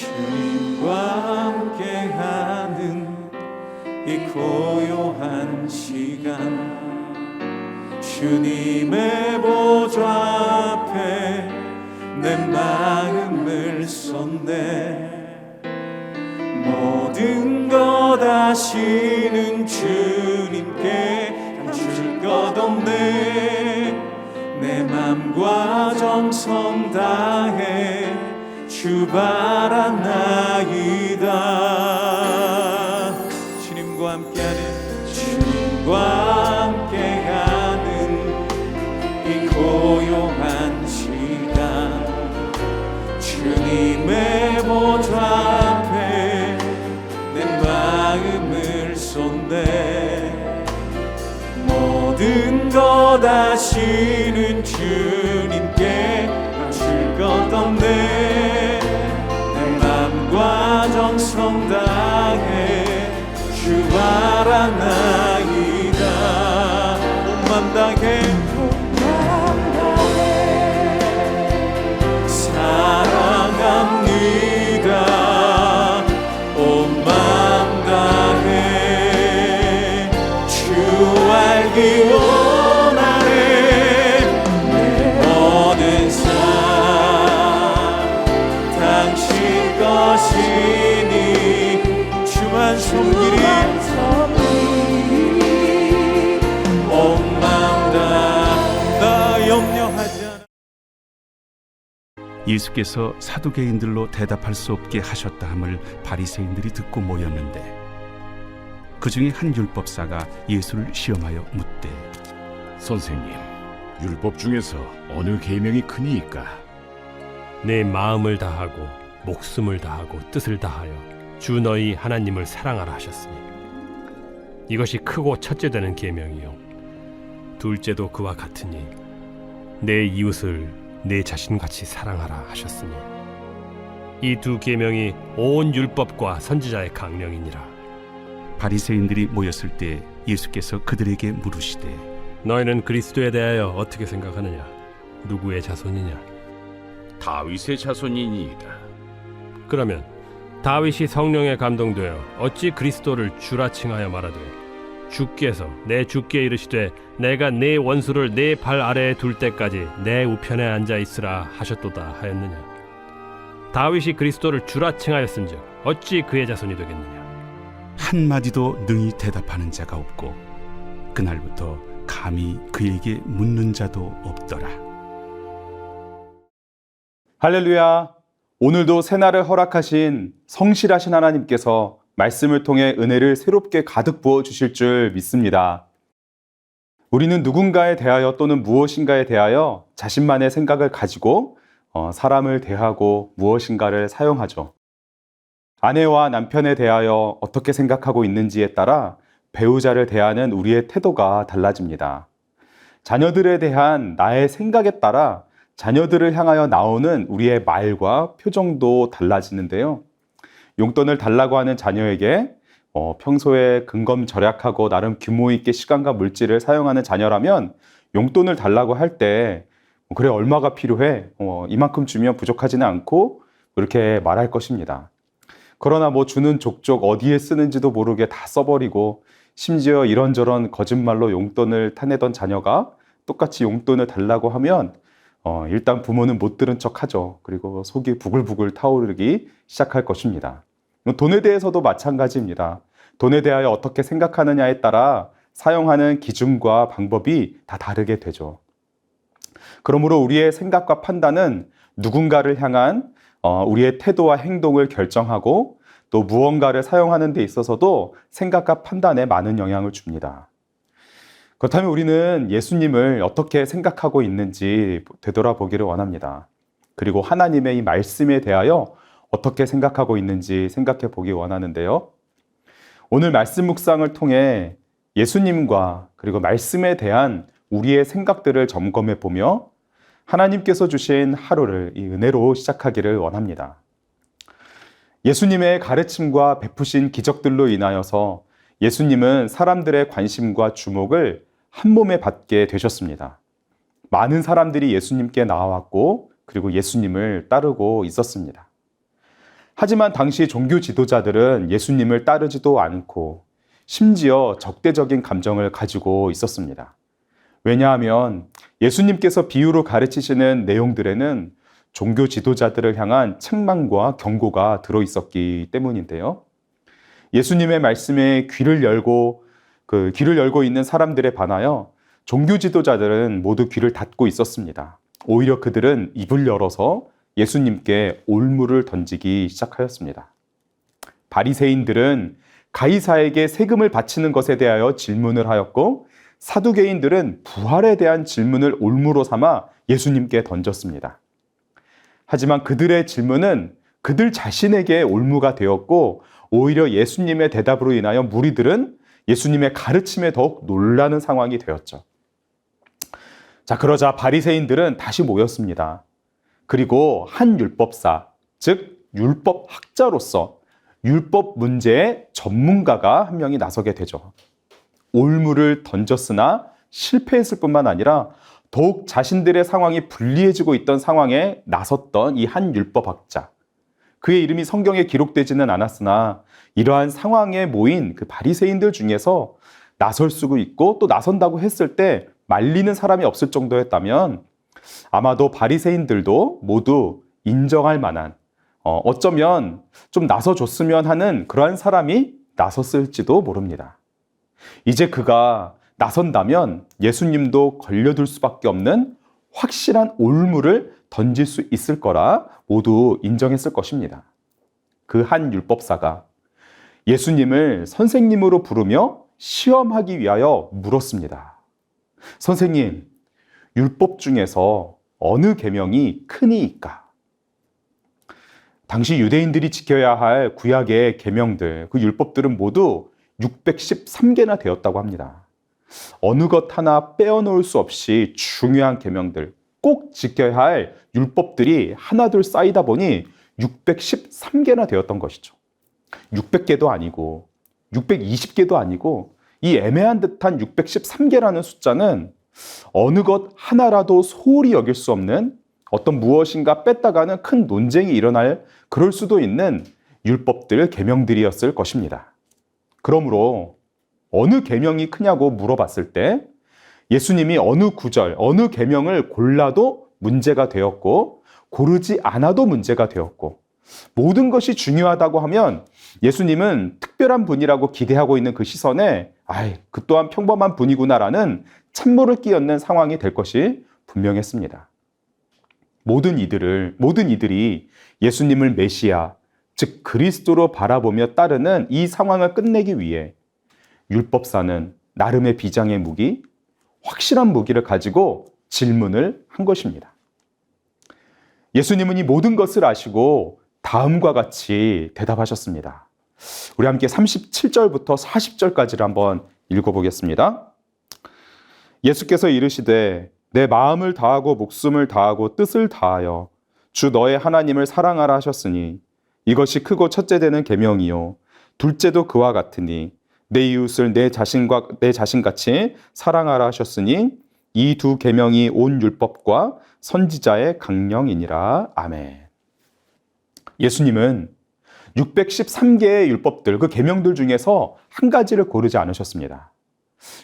주님과 함께하는 이 고요한 시간, 주님의 보좌 앞에 내 마음을 쏟네. 모든 것 아시는 주님께 감출 것 없네. 내 맘과 정성 다해 주 바라나이다. 주님과 함께하는 이 고요한 시간, 주님의 보좌 앞에 내 마음을 쏟네. 모든 것 아시는 주님께 감출 것 없네. 내 맘과 정성 다해 주 바라나이다. 온 맘 다해 사랑합니다. 온 맘 다해 주 알기 원하네. 내 모든 삶 당신 것이니 주만 섬기리. 온 맘 다 염려하지 않아. 예수께서 사두개인들로 대답할 수 없게 하셨다 함을 바리새인들이 듣고 모였는데, 그 중에 한 율법사가 예수를 시험하여 묻되, 선생님, 율법 중에서 어느 계명이 크니이까? 내 마음을 다하고 목숨을 다하고 뜻을 다하여 주 너희 하나님을 사랑하라 하셨으니 이것이 크고 첫째 되는 계명이요 둘째도 그와 같으니 내 이웃을 내 자신같이 사랑하라 하셨으니 이 두 계명이 온 율법과 선지자의 강령이니라. 바리새인들이 모였을 때 예수께서 그들에게 물으시되, 너희는 그리스도에 대하여 어떻게 생각하느냐? 누구의 자손이냐? 다윗의 자손이니이다. 그러면 다윗이 성령에 감동되어 어찌 그리스도를 주라 칭하여 말하되 주께서 내 주께 이르시되 내가 네 원수를 네 발 아래에 둘 때까지 내 우편에 앉아 있으라 하셨도다 하였느냐? 다윗이 그리스도를 주라 칭하였은즉 어찌 그의 자손이 되겠느냐? 한마디도 능히 대답하는 자가 없고 그날부터 감히 그에게 묻는 자도 없더라. 할렐루야! 오늘도 새날을 허락하신 성실하신 하나님께서 말씀을 통해 은혜를 새롭게 가득 부어 주실 줄 믿습니다. 우리는 누군가에 대하여 또는 무엇인가에 대하여 자신만의 생각을 가지고 사람을 대하고 무엇인가를 사용하죠. 아내와 남편에 대하여 어떻게 생각하고 있는지에 따라 배우자를 대하는 우리의 태도가 달라집니다. 자녀들에 대한 나의 생각에 따라 자녀들을 향하여 나오는 우리의 말과 표정도 달라지는데요. 용돈을 달라고 하는 자녀에게 평소에 근검절약하고 나름 규모 있게 시간과 물질을 사용하는 자녀라면 용돈을 달라고 할 때 그래 얼마가 필요해? 이만큼 주면 부족하지는 않고 그렇게 말할 것입니다. 그러나 주는 족족 어디에 쓰는지도 모르게 다 써버리고 심지어 이런저런 거짓말로 용돈을 타내던 자녀가 똑같이 용돈을 달라고 하면 일단 부모는 못 들은 척 하죠. 그리고 속이 부글부글 타오르기 시작할 것입니다. 돈에 대해서도 마찬가지입니다. 돈에 대하여 어떻게 생각하느냐에 따라 사용하는 기준과 방법이 다 다르게 되죠. 그러므로 우리의 생각과 판단은 누군가를 향한 우리의 태도와 행동을 결정하고 또 무언가를 사용하는 데 있어서도 생각과 판단에 많은 영향을 줍니다. 그렇다면 우리는 예수님을 어떻게 생각하고 있는지 되돌아보기를 원합니다. 그리고 하나님의 이 말씀에 대하여 어떻게 생각하고 있는지 생각해 보기 원하는데요. 오늘 말씀 묵상을 통해 예수님과 그리고 말씀에 대한 우리의 생각들을 점검해 보며 하나님께서 주신 하루를 이 은혜로 시작하기를 원합니다. 예수님의 가르침과 베푸신 기적들로 인하여서 예수님은 사람들의 관심과 주목을 한 몸에 받게 되셨습니다. 많은 사람들이 예수님께 나와왔고 그리고 예수님을 따르고 있었습니다. 하지만 당시 종교 지도자들은 예수님을 따르지도 않고 심지어 적대적인 감정을 가지고 있었습니다. 왜냐하면 예수님께서 비유로 가르치시는 내용들에는 종교 지도자들을 향한 책망과 경고가 들어있었기 때문인데요. 예수님의 말씀에 귀를 열고 있는 사람들에 반하여 종교 지도자들은 모두 귀를 닫고 있었습니다. 오히려 그들은 입을 열어서 예수님께 올무를 던지기 시작하였습니다. 바리새인들은 가이사에게 세금을 바치는 것에 대하여 질문을 하였고, 사두개인들은 부활에 대한 질문을 올무로 삼아 예수님께 던졌습니다. 하지만 그들의 질문은 그들 자신에게 올무가 되었고, 오히려 예수님의 대답으로 인하여 무리들은 예수님의 가르침에 더욱 놀라는 상황이 되었죠. 자, 그러자 바리새인들은 다시 모였습니다. 그리고 한 율법사, 즉 율법학자로서 율법 문제의 전문가가 한 명이 나서게 되죠. 올무를 던졌으나 실패했을 뿐만 아니라 더욱 자신들의 상황이 불리해지고 있던 상황에 나섰던 이 한 율법학자. 그의 이름이 성경에 기록되지는 않았으나 이러한 상황에 모인 그 바리새인들 중에서 나설 수 있고 또 나선다고 했을 때 말리는 사람이 없을 정도였다면 아마도 바리새인들도 모두 인정할 만한, 어쩌면 좀 나서줬으면 하는 그러한 사람이 나섰을지도 모릅니다. 이제 그가 나선다면 예수님도 걸려들 수밖에 없는 확실한 올무를 던질 수 있을 거라 모두 인정했을 것입니다. 그 한 율법사가 예수님을 선생님으로 부르며 시험하기 위하여 물었습니다. 선생님, 율법 중에서 어느 계명이 크니이까? 당시 유대인들이 지켜야 할 구약의 계명들, 그 율법들은 모두 613개나 되었다고 합니다. 어느 것 하나 빼어놓을 수 없이 중요한 계명들, 꼭 지켜야 할 율법들이 하나둘 쌓이다 보니 613개나 되었던 것이죠. 600개도 아니고 620개도 아니고 이 애매한 듯한 613개라는 숫자는 어느 것 하나라도 소홀히 여길 수 없는 어떤 무엇인가 뺐다가는 큰 논쟁이 일어날 그럴 수도 있는 율법들, 계명들이었을 것입니다. 그러므로 어느 계명이 크냐고 물어봤을 때 예수님이 어느 구절, 어느 계명을 골라도 문제가 되었고 고르지 않아도 문제가 되었고 모든 것이 중요하다고 하면 예수님은 특별한 분이라고 기대하고 있는 그 시선에 그 또한 평범한 분이구나라는 찬물을 끼얹는 상황이 될 것이 분명했습니다. 모든 이들이 예수님을 메시아, 즉 그리스도로 바라보며 따르는 이 상황을 끝내기 위해 율법사는 나름의 비장의 무기, 확실한 무기를 가지고 질문을 한 것입니다. 예수님은 이 모든 것을 아시고 다음과 같이 대답하셨습니다. 우리 함께 37절부터 40절까지를 한번 읽어보겠습니다. 예수께서 이르시되 내 마음을 다하고 목숨을 다하고 뜻을 다하여 주 너의 하나님을 사랑하라 하셨으니 이것이 크고 첫째 되는 계명이요 둘째도 그와 같으니 내 이웃을 내 자신같이 사랑하라 하셨으니 이 두 계명이 온 율법과 선지자의 강령이니라. 아멘. 예수님은 613개의 율법들, 그 계명들 중에서 한 가지를 고르지 않으셨습니다.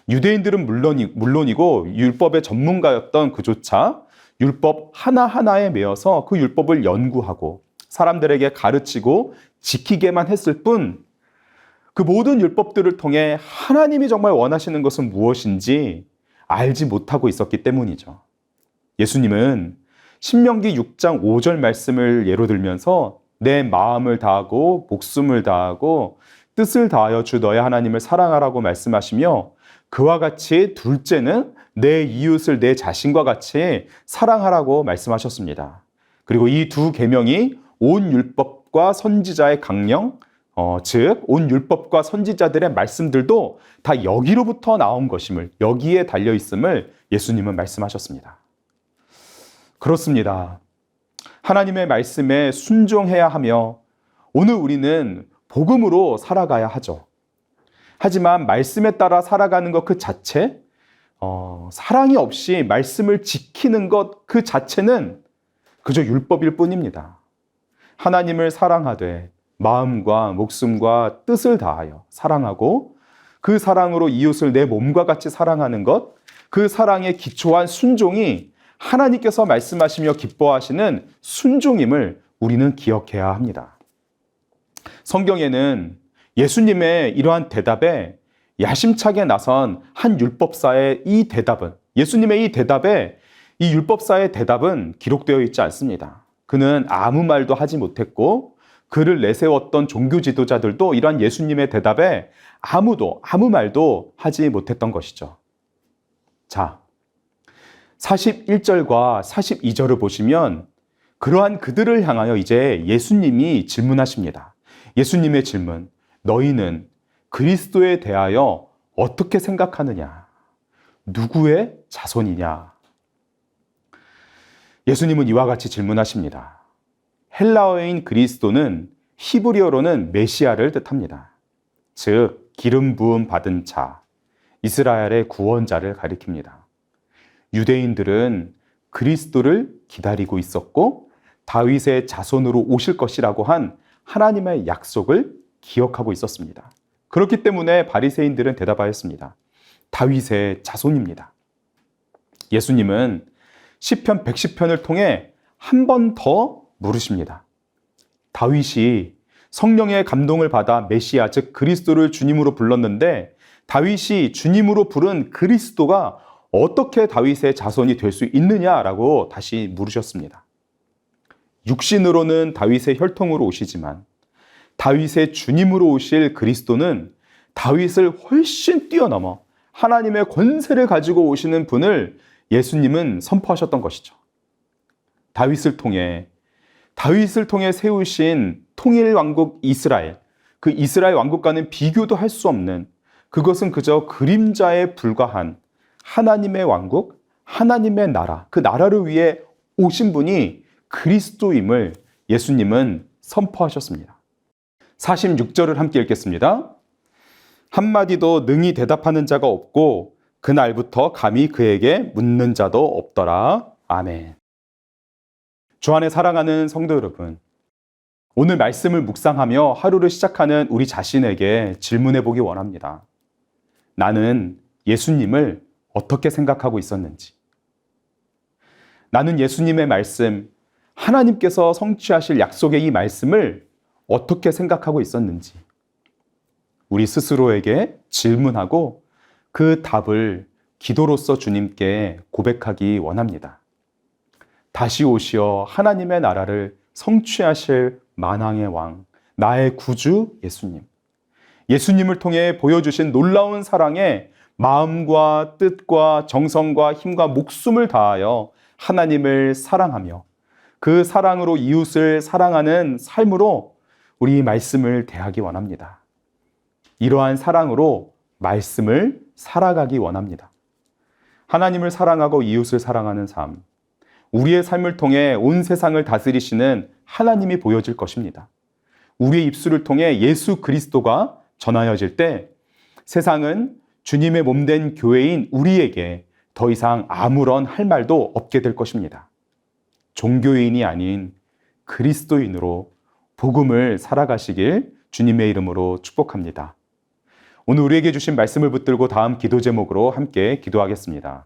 유대인들은 물론이고 율법의 전문가였던 그조차 율법 하나하나에 매여서 그 율법을 연구하고 사람들에게 가르치고 지키게만 했을 뿐 그 모든 율법들을 통해 하나님이 정말 원하시는 것은 무엇인지 알지 못하고 있었기 때문이죠. 예수님은 신명기 6장 5절 말씀을 예로 들면서 내 마음을 다하고 목숨을 다하고 뜻을 다하여 주 너의 하나님을 사랑하라고 말씀하시며 그와 같이 둘째는 내 이웃을 내 자신과 같이 사랑하라고 말씀하셨습니다. 그리고 이 두 계명이 온 율법과 선지자의 강령, 즉 온 율법과 선지자들의 말씀들도 다 여기로부터 나온 것임을, 여기에 달려있음을 예수님은 말씀하셨습니다. 그렇습니다. 하나님의 말씀에 순종해야 하며 오늘 우리는 복음으로 살아가야 하죠. 하지만 말씀에 따라 살아가는 것 그 자체, 사랑이 없이 말씀을 지키는 것 그 자체는 그저 율법일 뿐입니다. 하나님을 사랑하되 마음과 목숨과 뜻을 다하여 사랑하고 그 사랑으로 이웃을 내 몸과 같이 사랑하는 것, 그 사랑에 기초한 순종이 하나님께서 말씀하시며 기뻐하시는 순종임을 우리는 기억해야 합니다. 성경에는 예수님의 이러한 대답에 야심차게 나선 한 율법사의 이 대답은, 예수님의 이 대답에 이 율법사의 대답은 기록되어 있지 않습니다. 그는 아무 말도 하지 못했고 그를 내세웠던 종교 지도자들도 이러한 예수님의 대답에 아무 말도 하지 못했던 것이죠. 자, 41절과 42절을 보시면 그러한 그들을 향하여 이제 예수님이 질문하십니다. 예수님의 질문, 너희는 그리스도에 대하여 어떻게 생각하느냐? 누구의 자손이냐? 예수님은 이와 같이 질문하십니다. 헬라어인 그리스도는 히브리어로는 메시아를 뜻합니다. 즉, 기름 부음 받은 자, 이스라엘의 구원자를 가리킵니다. 유대인들은 그리스도를 기다리고 있었고 다윗의 자손으로 오실 것이라고 한 하나님의 약속을 기억하고 있었습니다. 그렇기 때문에 바리새인들은 대답하였습니다. 다윗의 자손입니다. 예수님은 시편 110편을 통해 한 번 더 물으십니다. 다윗이 성령의 감동을 받아 메시아, 즉 그리스도를 주님으로 불렀는데 다윗이 주님으로 부른 그리스도가 어떻게 다윗의 자손이 될 수 있느냐라고 다시 물으셨습니다. 육신으로는 다윗의 혈통으로 오시지만 다윗의 주님으로 오실 그리스도는 다윗을 훨씬 뛰어넘어 하나님의 권세를 가지고 오시는 분을 예수님은 선포하셨던 것이죠. 다윗을 통해 세우신 통일 왕국 이스라엘, 그 이스라엘 왕국과는 비교도 할 수 없는, 그것은 그저 그림자에 불과한 하나님의 왕국, 하나님의 나라, 그 나라를 위해 오신 분이 그리스도임을 예수님은 선포하셨습니다. 46절을 함께 읽겠습니다. 한마디도 능히 대답하는 자가 없고 그날부터 감히 그에게 묻는 자도 없더라. 아멘. 주 안에 사랑하는 성도 여러분, 오늘 말씀을 묵상하며 하루를 시작하는 우리 자신에게 질문해 보기 원합니다. 나는 예수님을 어떻게 생각하고 있었는지, 나는 예수님의 말씀, 하나님께서 성취하실 약속의 이 말씀을 어떻게 생각하고 있었는지 우리 스스로에게 질문하고 그 답을 기도로서 주님께 고백하기 원합니다. 다시 오시어 하나님의 나라를 성취하실 만왕의 왕, 나의 구주 예수님. 예수님을 통해 보여주신 놀라운 사랑에 마음과 뜻과 정성과 힘과 목숨을 다하여 하나님을 사랑하며 그 사랑으로 이웃을 사랑하는 삶으로 우리 말씀을 대하기 원합니다. 이러한 사랑으로 말씀을 살아가기 원합니다. 하나님을 사랑하고 이웃을 사랑하는 삶, 우리의 삶을 통해 온 세상을 다스리시는 하나님이 보여질 것입니다. 우리의 입술을 통해 예수 그리스도가 전하여질 때 세상은 주님의 몸된 교회인 우리에게 더 이상 아무런 할 말도 없게 될 것입니다. 종교인이 아닌 그리스도인으로 복음을 살아가시길 주님의 이름으로 축복합니다. 오늘 우리에게 주신 말씀을 붙들고 다음 기도 제목으로 함께 기도하겠습니다.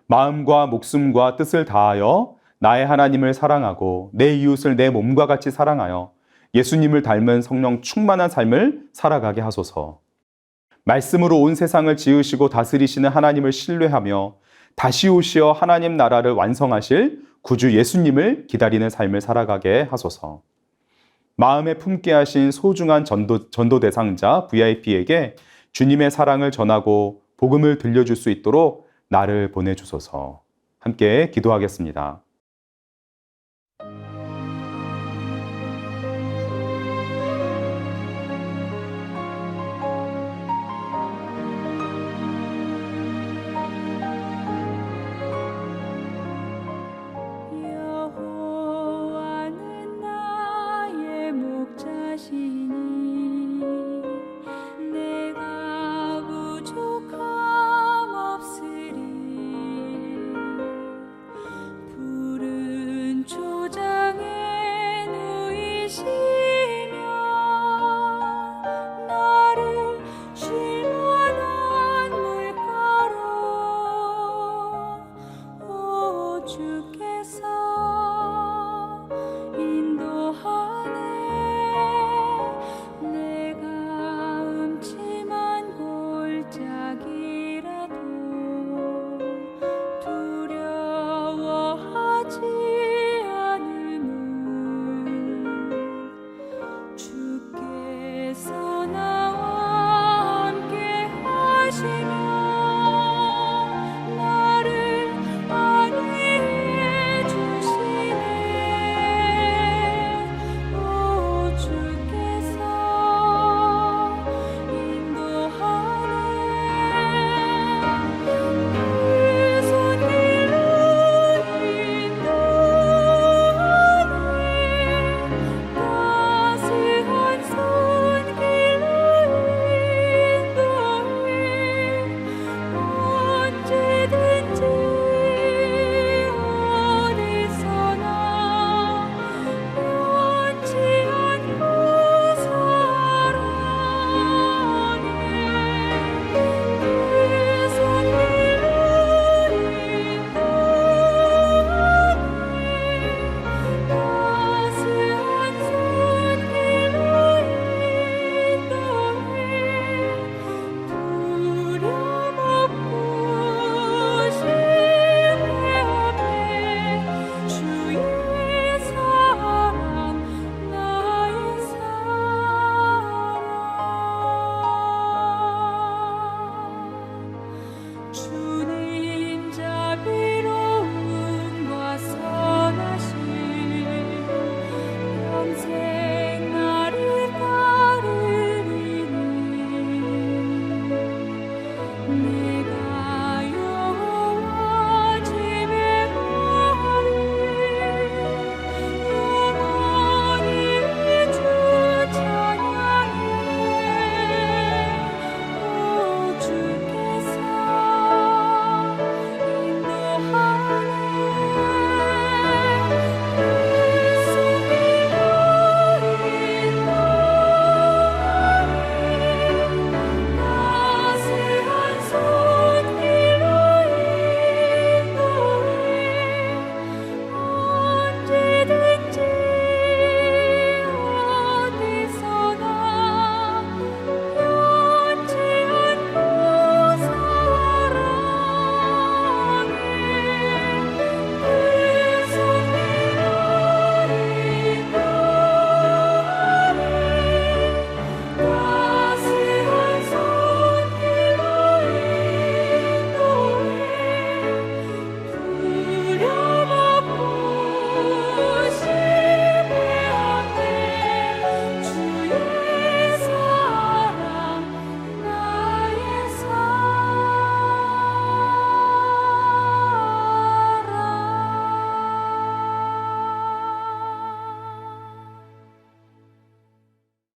마음과 목숨과 뜻을 다하여 나의 하나님을 사랑하고 내 이웃을 내 몸과 같이 사랑하여 예수님을 닮은 성령 충만한 삶을 살아가게 하소서. 말씀으로 온 세상을 지으시고 다스리시는 하나님을 신뢰하며 다시 오시어 하나님 나라를 완성하실 구주 예수님을 기다리는 삶을 살아가게 하소서. 마음에 품게 하신 소중한 전도 대상자 VIP에게 주님의 사랑을 전하고 복음을 들려줄 수 있도록 나를 보내주소서. 함께 기도하겠습니다.